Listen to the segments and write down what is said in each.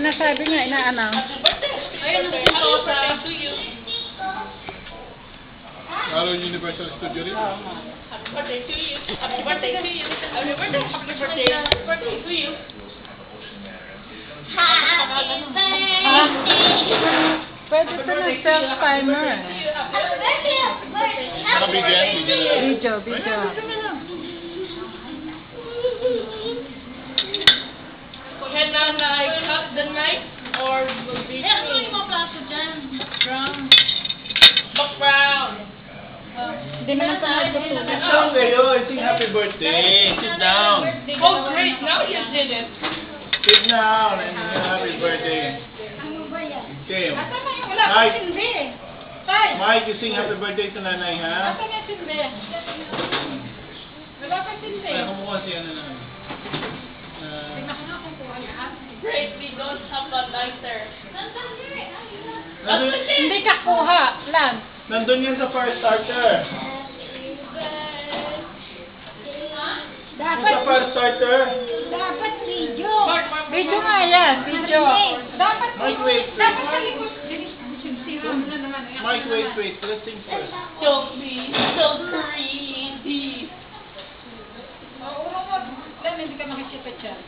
Sinasabi nga, inaanang. Ayun, birthday to you. Lalo yung Universal Studio rin. Happy birthday to you. Happy birthday to you. Happy birthday. Happy birthday. Happy birthday to you. Pwede ito ng self-timer. Nakabigyan? Video. Can I cut the knife or will be Ano yung mga plato dyan? Brown. background? Hindi naman sa nagtutulog. Okay, oh, sing happy birthday. Sit down. Oh, great. Now you did it. Sit down and sing happy birthday. Ano ba yan? Okay. Asa na yung wala Mike. kang sindi? Tay! Mike, you sing happy birthday to nanay, ha? Asa na yung sindi? Wala kang sindi. Ay, kumuha siya na lang. Great. We don't have a lighter. Nandun, Hindi ka kuha, Lan. nandun yan sa fire starter. Dapat, Sa fire starter. dapat video. Video nga yan, video. Dapat, Mike, wait. dapat sa likod. Sira mo na naman. Mike, wait. Let's sing first. Don't be so greedy. Hindi ka makisipit siya.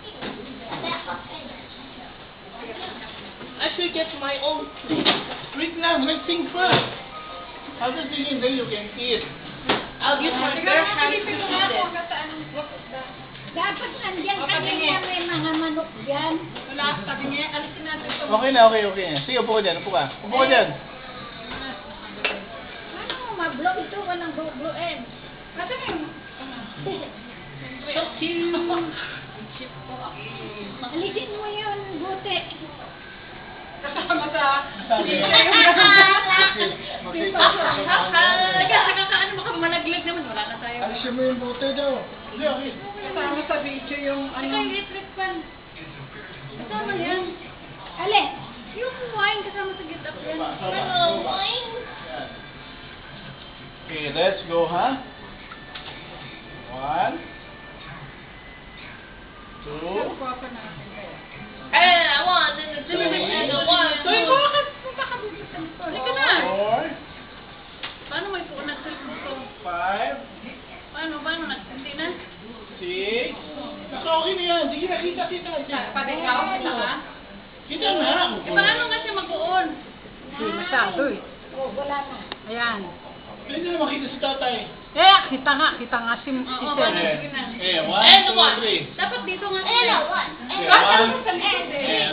I should get my own plate. Wait lang, let's sing first. After singing, then you can eat. I'll get my bare hands to eat it. Dapat nandyan kanina may mga manok dyan. Wala, sabi niya, alisin natin ito. Okay na. Sige, upo ka dyan. Upo ka dyan. Ano, mablog ito, walang bubluin. Asa na yung... So cute. Alisin mo yun, buti. Kasama sa... Sabi. Nakakaano baka malaglag naman. Wala na tayo. Alisin mo yung bote daw. Hindi, okay. Kasama sa video yung Ito yung electric fan. Kasama yan. Ale, yung wine kasama sa get-up yan. Ano, wine? Okay, let's go, ha? 1, 2, I want and the and the one. Uy, bakit mo ba kabubusan ito? Halika na. 4, Paano may po nag-cellphone ko? 5, Paano nag-hindi na? 6. Okay na yan. Sige na, kita. Ikaw, kita ka? Kita na. Paano kasi mag-uon? Hindi masyado eh. Oh, wala na. Ayan. Hindi na makita si tatay. Kita nga si Oo, Sir. paano? Sige na. Eh, 1, And 2, 3. Dapat dito nga. Elo, one.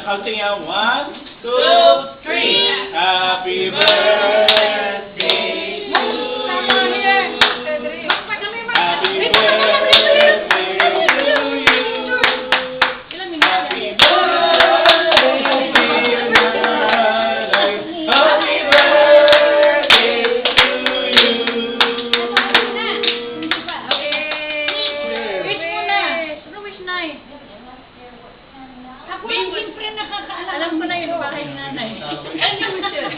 Counting out. 1, 2, 2, 3. Happy birthday to you. Happy birthday to you. Ilan minuto? Happy birthday, dear nanay. Happy birthday to you. Wish mo na. Ano wish na eh? Ako lang siyempre nakakaalam. Alam ko na yung bahay ng nanay. Ano yung wish yun?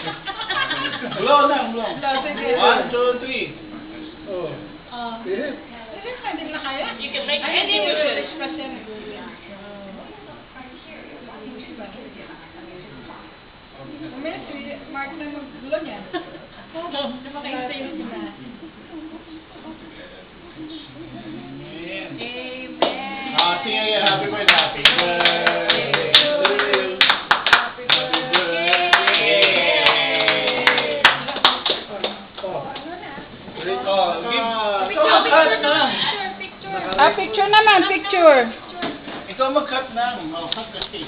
Blow na, blow. 1, 2, 3. Oh. Hindi na kaya. You can make any wishes. Mamaya si Mark na magdulo niya. Lumakain sa'yo sila. Amen. Amen. Sing again, happy birthday. Happy birthday to you. Happy birthday. Cut na. Picture naman, picture. Ikaw mag-cut na. Mag-cut kasi.